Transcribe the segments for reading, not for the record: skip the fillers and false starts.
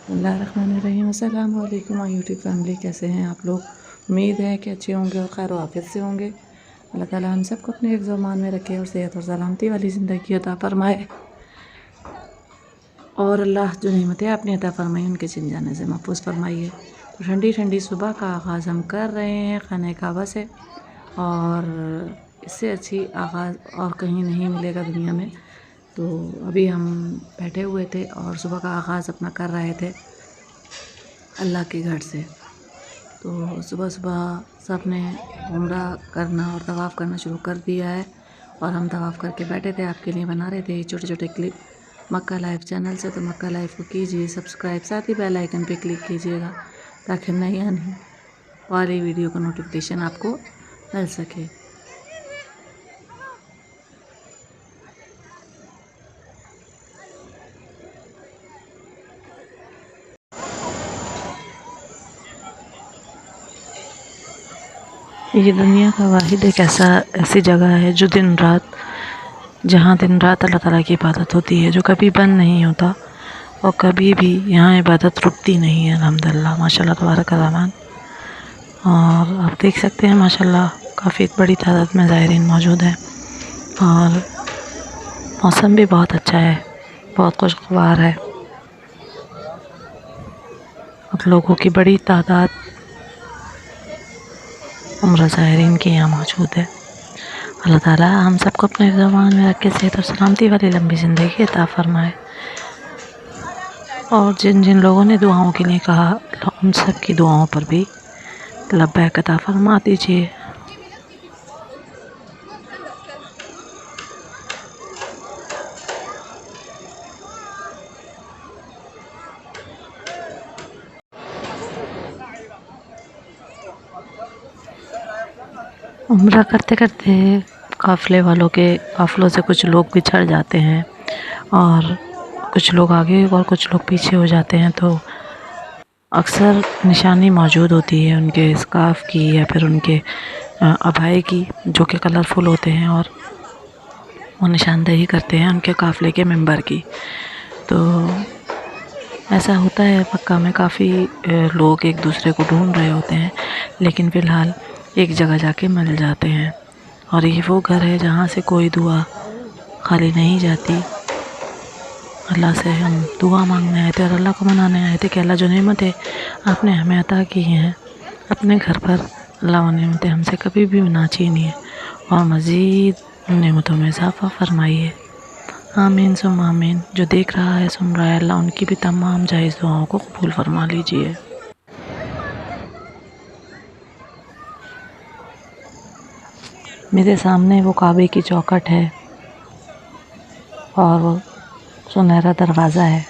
बिस्मिल्लाहिर्रहमानिर्रहीम। अस्सलाम वालेकुम माय यूट्यूब फैमिली, कैसे हैं आप लोग। उम्मीद है कि अच्छे होंगे और खैर वाफियत से होंगे। अल्लाह ताला हम सबको अपने हिफ्ज़ मान में रखे और सेहत और सलामती वाली ज़िंदगी अता फरमाए, और अल्लाह जो नेमतें अपनी अता फरमाई उनके छिन जाने से महफूज फरमाइए। तो ठंडी ठंडी सुबह का आगाज़ हम कर रहे हैं खाने काबा से, और इससे अच्छी आगाज़ और कहीं नहीं मिलेगा दुनिया में। तो अभी हम बैठे हुए थे और सुबह का आगाज़ अपना कर रहे थे अल्लाह के घर से। तो सुबह सुबह सब ने उम्रा करना और तवाफ़ करना शुरू कर दिया है, और हम तवाफ़ करके बैठे थे, आपके लिए बना रहे थे छोटे छोटे क्लिप मक्का लाइव चैनल से। तो मक्का लाइव को कीजिए सब्सक्राइब, साथ ही बेल आइकन पे क्लिक कीजिएगा ताकि नई आने वाली वीडियो का नोटिफिकेशन आपको मिल सके। ये दुनिया का वाहिद एक ऐसी जगह है जो जहाँ दिन रात अल्लाह ताला की इबादत होती है, जो कभी बंद नहीं होता और कभी भी यहाँ इबादत रुकती नहीं है। अल्हम्दुलिल्लाह, माशाल्लाह तबारक रहमान। और आप देख सकते हैं माशाल्लाह काफ़ी बड़ी तादाद में ज़ायरीन मौजूद हैं, और मौसम भी बहुत अच्छा है, बहुत खुशगवार है। और लोगों की बड़ी तादाद उम्रा ज़ायरीन के यहाँ मौजूद है। अल्लाह ताला हम सबको अपने ज़बान में रख के सेहत और सलामती वाली लंबी ज़िंदगी अता फरमाए। और जिन जिन लोगों ने दुआओं के लिए कहा, उन सब की दुआओं पर भी लब्बैक अता फरमा दीजिए। उम्रा करते करते काफ़िलों से कुछ लोग बिछड़ जाते हैं, और कुछ लोग आगे और कुछ लोग पीछे हो जाते हैं। तो अक्सर निशानी मौजूद होती है उनके स्कार्फ़ की या फिर उनके अबाए की, जो कि कलरफुल होते हैं, और वो निशानदेही करते हैं उनके काफ़िले के मेंबर की। तो ऐसा होता है मक्का में, काफ़ी लोग एक दूसरे को ढूंढ रहे होते हैं, लेकिन फ़िलहाल एक जगह जाके मिल जाते हैं। और ये वो घर है जहाँ से कोई दुआ खाली नहीं जाती। अल्लाह से हम दुआ मांगने आए थे और अल्लाह को मनाने आए थे कि अल्लाह जो नेमतें आपने हमें अता की हैं अपने घर पर, अल्लाह वो नेमतें हमसे कभी भी ना छीनिए और मज़ीद नेमतों में इजाफ़ा फरमाइए। आमीन सुम आमीन। जो देख रहा है सुन रहा है, अल्लाह उनकी भी तमाम जायज़ दुआओं को कबूल फरमा लीजिए। मेरे सामने वो काबे की चौखट है और वो सुनहरा दरवाज़ा है।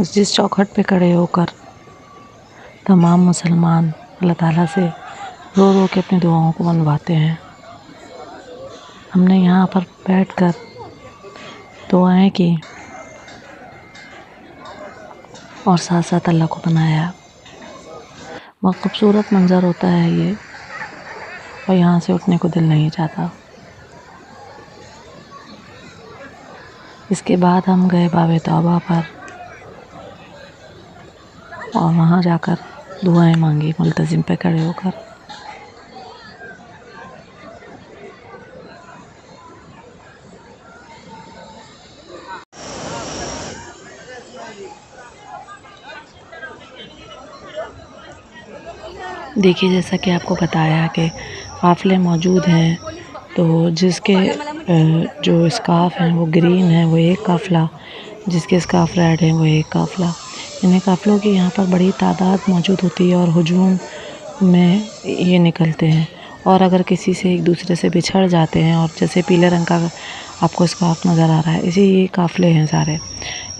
जिस चौखट पे खड़े होकर तमाम मुसलमान अल्लाह ताला से रो रो के अपनी दुआओं को मनवाते हैं। हमने यहाँ पर बैठकर दुआएं की और साथ साथ अल्लाह को मनाया। बहुत खूबसूरत मंज़र होता है ये, और यहाँ से उठने को दिल नहीं चाहता। इसके बाद हम गए बाबे तौबा पर, और वहाँ जाकर दुआएं मांगी मुल्तज़िम पे खड़े होकर। देखिए, जैसा कि आपको बताया कि काफ़िले मौजूद हैं, तो जिसके जो स्कार्फ़ हैं वो ग्रीन है वो एक काफ़िला, जिसके स्कार्फ़ रेड है वो एक काफ़िला। इन्हें काफ़िलों की यहाँ पर बड़ी तादाद मौजूद होती है और हुजूम में ये निकलते हैं। और अगर किसी से एक दूसरे से बिछड़ जाते हैं, और जैसे पीले रंग का आपको स्कार्फ़ नज़र आ रहा है, इसी ये काफ़िले हैं सारे,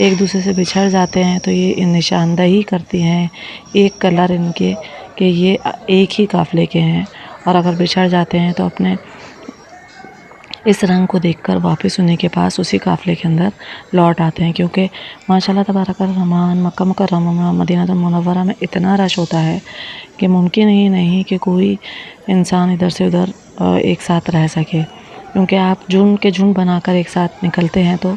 एक दूसरे से बिछड़ जाते हैं तो ये निशानदही करती हैं एक कलर इनके कि ये एक ही काफ़िले के हैं। और अगर बिछड़ जाते हैं तो अपने इस रंग को देखकर वापस उन्हीं के पास उसी काफ़िले के अंदर लौट आते हैं, क्योंकि माशाल्लाह तबारक रहमान मक्का मुकर्रमा मदीना मुनव्वरा में इतना रश होता है कि मुमकिन ही नहीं कि कोई इंसान इधर से उधर एक साथ रह सके। क्योंकि आप झुंड के झुंड बनाकर एक साथ निकलते हैं तो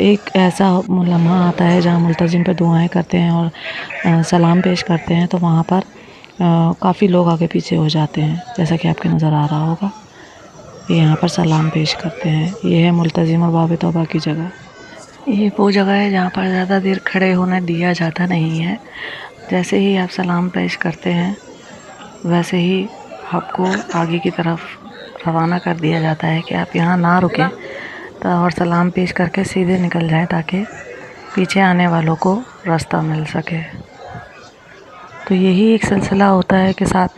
एक ऐसा लम्हा आता है जहाँ मुल्तज़िम पे दुआएं करते हैं और सलाम पेश करते हैं, तो वहाँ पर काफ़ी लोग आगे पीछे हो जाते हैं, जैसा कि आपके नज़र आ रहा होगा। ये यहाँ पर सलाम पेश करते हैं। ये है मुल्तज़िम और बाब तौबा की जगह। ये वो जगह है जहाँ पर ज़्यादा देर खड़े होने दिया जाता नहीं है। जैसे ही आप सलाम पेश करते हैं वैसे ही आपको आगे की तरफ रवाना कर दिया जाता है कि आप यहाँ ना रुकें तो और सलाम पेश करके सीधे निकल जाएं ताकि पीछे आने वालों को रास्ता मिल सके। तो यही एक सिलसिला होता है कि 7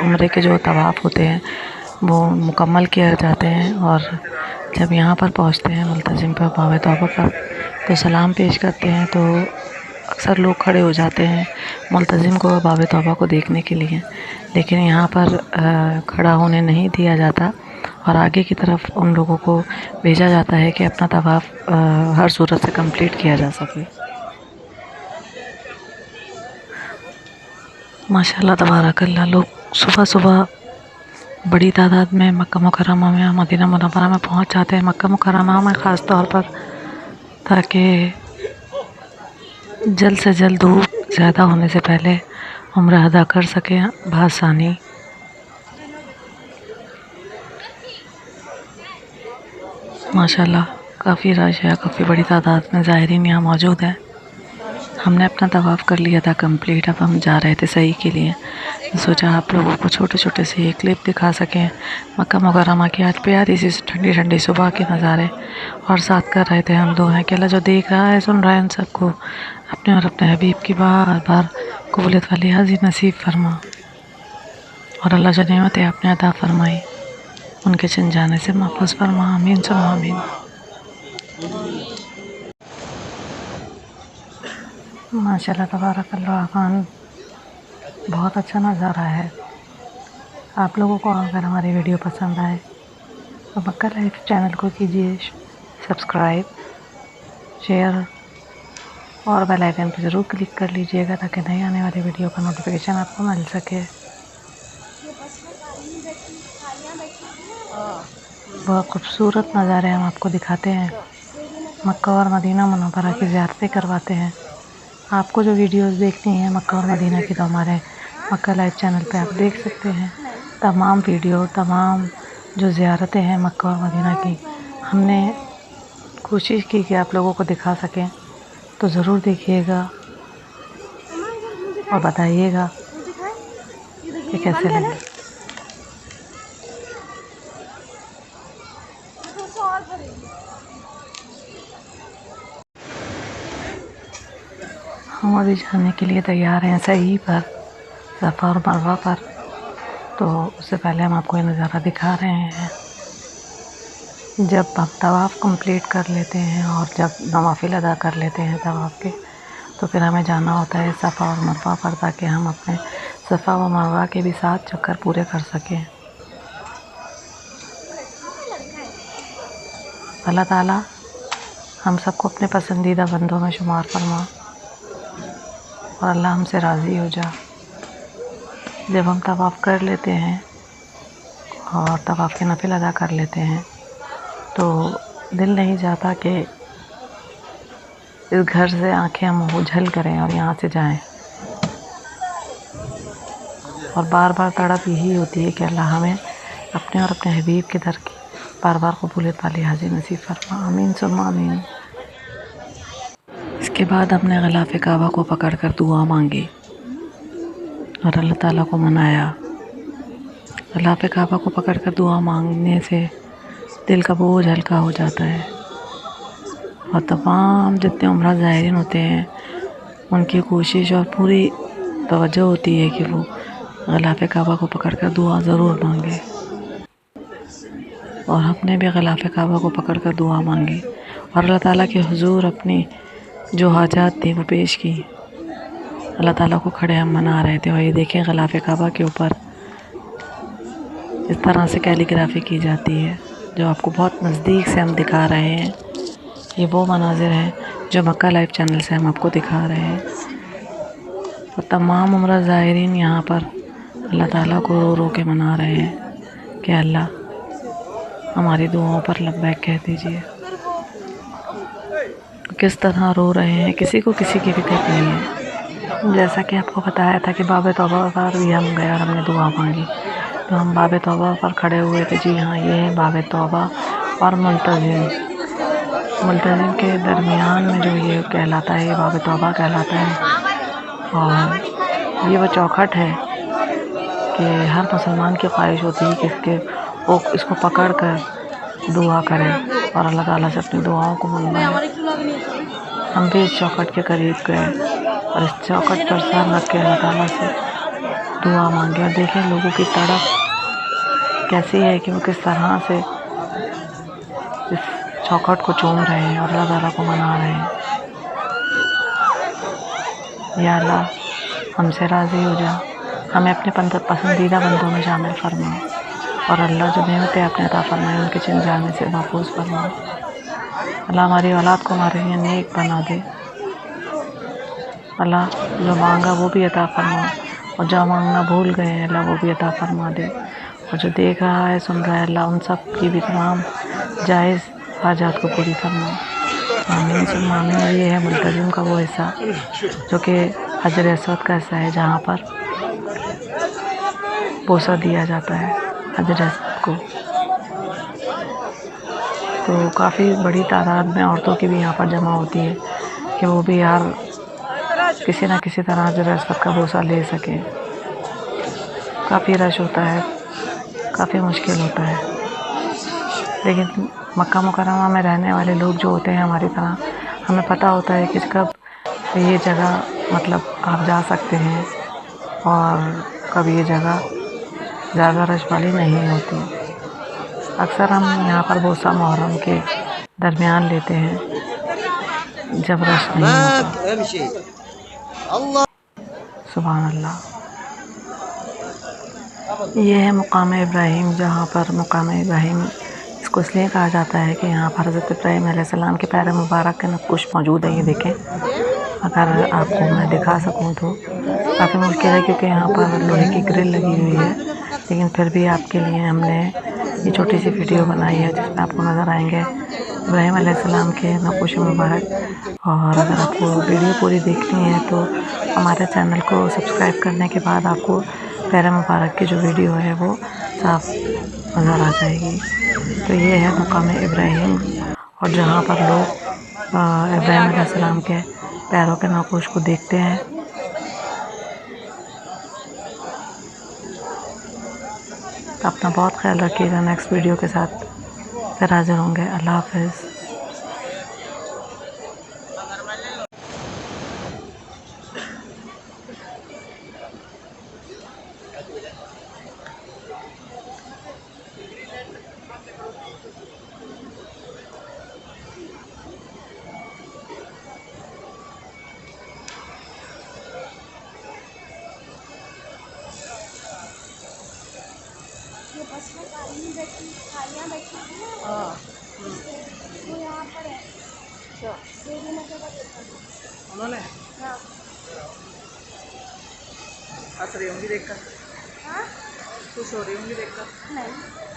उम्रे के जो तवाफ़ होते हैं वो मुकम्मल किए जाते हैं और जब यहाँ पर पहुँचते हैं मुल्तज़िम पर बाब तौबा पर तो सलाम पेश करते हैं, तो अक्सर लोग खड़े हो जाते हैं मुल्तज़िम को और बाब तौबा को देखने के लिए, लेकिन यहाँ पर खड़ा होने नहीं दिया जाता और आगे की तरफ उन लोगों को भेजा जाता है कि अपना तवाफ़ हर सूरत से कंप्लीट किया जा सके। माशाल्लाह तबारकल्लाह, लोग सुबह सुबह बड़ी तादाद में मक्का मुकर्रमा में, मदीना मुनव्वरा में पहुँच जाते हैं। मक्का मुकर्रमा में ख़ास तौर पर, ताकि जल्द से जल्द धूप ज़्यादा होने से पहले उम्रा अदा कर सकें बआसानी। माशाल्लाह काफ़ी रश है, काफ़ी बड़ी तादाद में ज़ायरीन यहाँ मौजूद हैं। हमने अपना तवाफ़ कर लिया था कंप्लीट। अब हम जा रहे थे सही के लिए, सोचा आप लोगों को छोटे छोटे से एक क्लिप दिखा सकें मक्का मुकर्रमा की। आज प्यारी सी ठंडी ठंडी सुबह के नज़ारे, और साथ कर रहे थे हम दुआएं कि अल्लाह जो देख रहा है सुन रहा है उन सबको अपने और अपने हबीब की बार बार कबूलियत वाली हाज़ी नसीब फरमा, और अल्लाह जो नेमतें आपने अता फरमाई उनके छिन जाने से महफूज फरमा। आमीन सुम्मा आमीन। माशाल्लाह तबारकल्लाह खान, बहुत अच्छा नज़ारा है। आप लोगों को अगर हमारी वीडियो पसंद आए तो मक्का लाइफ चैनल को कीजिए सब्सक्राइब, शेयर और बेल आइकन पर ज़रूर क्लिक कर लीजिएगा ताकि नई आने वाली वीडियो का नोटिफिकेशन आपको मिल सके। बहुत खूबसूरत नज़ारे हम आपको दिखाते हैं, मक्का और मदीना मुनव्वरा की ज़ियारतें करवाते हैं। आपको जो वीडियोस देखनी है मक्का और मदीना की, तो हमारे मक्का लाइव चैनल पे आप देख सकते हैं। तमाम वीडियो, तमाम जो ज़ियारतें हैं मक्का और मदीना की, हमने कोशिश की कि आप लोगों को दिखा सकें, तो ज़रूर देखिएगा और बताइएगा कि कैसे लगे। हम अभी जाने के लिए तैयार हैं सही पर, सफ़ा और मरवा पर। तो उससे पहले हम आपको ये नज़ारा दिखा रहे हैं। जब हम तवाफ़ कंप्लीट कर लेते हैं और जब नवाफिल अदा कर लेते हैं तवाफ़ के, तो फिर हमें जाना होता है सफ़ा और मरवा पर, ताकि हम अपने सफ़ा व मरवा के भी 7 चक्कर पूरे कर सकें। अल्लाह ताला हम सबको अपने पसंदीदा बंदों में शुमार फरमा और अल्लाह हमसे राज़ी हो जा। जब हम तवाफ़ कर लेते हैं और तवाफ़ के नफिल अदा कर लेते हैं तो दिल नहीं चाहता कि इस घर से आंखें हम ओझल करें और यहाँ से जाएं, और बार बार तड़प यही होती है कि अल्लाह हमें अपने और अपने हबीब के दर की बार बार कबूलियत वाली हाज़ी नसीब फरमा। आमीन सुम्मा आमीन। इसके बाद हमने ग़िलाफ़े काबा को पकड़ कर दुआ मांगी और अल्लाह ताला को मनाया। ग़िलाफ़े काबा को पकड़ कर दुआ मांगने से दिल का बोझ हल्का हो जाता है, और तमाम जितने उम्रा ज़ायरीन होते हैं उनकी कोशिश और पूरी तवज्जो होती है कि वो ग़िलाफ़े काबा को पकड़ कर दुआ ज़रूर मांगे। और हमने भी ग़िलाफ़े काबा को पकड़ कर दुआ मांगी और अल्लाह ताला के हुज़ूर अपनी जो हाजात थी वो पेश की। अल्लाह ताला को खड़े हम मना रहे थे, और ये देखें ग़िलाफ़े काबा के ऊपर इस तरह से कैलीग्राफी की जाती है जो आपको बहुत नज़दीक से हम दिखा रहे हैं। ये वो मनाज़िर हैं जो मक्का लाइव चैनल से हम आपको दिखा रहे हैं। और तमाम उम्रा ज़ायरीन यहाँ पर अल्लाह ताला को रो रो के मना रहे हैं कि अल्लाह हमारी दुआओं पर लब्बैक कह दीजिए। किस तरह रो रहे हैं, किसी को किसी की फिक्र नहीं है। जैसा कि आपको बताया था कि बाब तौबा पर भी हम गए और हमने दुआ मांगी, तो हम बाब तौबा पर खड़े हुए थे। जी हाँ, ये है बाब तौबा और मुल्तज़िम के दरमियान में जो ये कहलाता है, ये बाब तौबा कहलाता है। और ये वो चौखट है कि हर मुसलमान की ख्वाहिश होती है कि वो इसको पकड़ कर दुआ करे और अल्लाह ताला से अपनी दुआओं को मनवाए। हम भी इस चौखट के करीब गए और इस चौखट पर सर रख के अल्लाह ताला से दुआ मांगे। और देखें लोगों की तड़प कैसी है कि वो किस तरह से इस चौखट को चूम रहे हैं और अल्लाह ताला को मना रहे हैं। या अल्लाह, हमसे राज़ी हो जा, हमें अपने पसंदीदा बंदों में शामिल फरमा, और अल्लाह जो नेमतें आपने अता फरमाई उनके छिन जाने से महफूज फरमा। अल्लाह हमारी औलाद को हमारे लिए नेक बना दे। अल्लाह जो मांगा वो भी अता फरमा, और जो मांगना भूल गए हैं अल्लाह वो भी अता फरमा दे। और जो देख रहा है सुन रहा है अल्लाह उन सब की भी तमाम जायज़ हाजात को पूरी फरमा। आमीन सुम्मा आमीन। और ये है मुल्तज़िम का वो हिस्सा जो कि हजर असवद का हिस्सा है, जहाँ पर बोसा दिया जाता है हजर असवद को। तो काफ़ी बड़ी तादाद में औरतों की भी यहाँ पर जमा होती है कि वो भी यार किसी न किसी तरह हजर असवद का बोसा ले सके। काफ़ी रश होता है, काफ़ी मुश्किल होता है, लेकिन मक्का मुकर्रमा में रहने वाले लोग जो होते हैं हमारी तरह, हमें पता होता है कि कब ये जगह मतलब आप जा सकते हैं और कब ये जगह ज़्यादा रश वाली नहीं होती। अक्सर हम यहाँ पर बोसा मुहर्रम के दरमियान लेते हैं जब रश नहीं होता। सुभान अल्लाह। ये है मुकाम इब्राहिम, जहाँ पर मुकाम इब्राहिम इसको इसलिए कहा जाता है कि यहाँ पर हज़रत इब्राहिम अलैहिस्सलाम के पैर मुबारक के नक्कुश मौजूद है। ये देखें, अगर आपको मैं दिखा सकूँ तो काफ़ी मुश्किल है क्योंकि यहाँ पर लोहे की ग्रिल लगी हुई है, लेकिन फिर भी आपके लिए हमने ये छोटी सी वीडियो बनाई है जिसमें आपको नज़र आएंगे इब्राहिम अलैहिस्सलाम के नक्कुश मुबारक। और अगर आपको वीडियो पूरी देखनी है तो हमारे चैनल को सब्सक्राइब करने के बाद आपको पैर मुबारक की जो वीडियो है वो साफ नज़र आ जाएगी। तो ये है मुकाम इब्राहिम, और जहाँ पर लोग इब्राहिम अलैहिस्सलाम के पैरों के नक्कुश को देखते हैं। तो अपना बहुत ख्याल रखिएगा। नेक्स्ट वीडियो के साथ फिर हाजिर होंगे। अल्लाह हाफ़िज़। ये बस में कालियाँ बैठी थी ना। हाँ, वो यहाँ पर है। अच्छा, देवी ने जगह देखा उन्होंने। हाँ, हंस रही होंगी देखकर। हाँ, खुश हो रही होंगी देखकर। नहीं।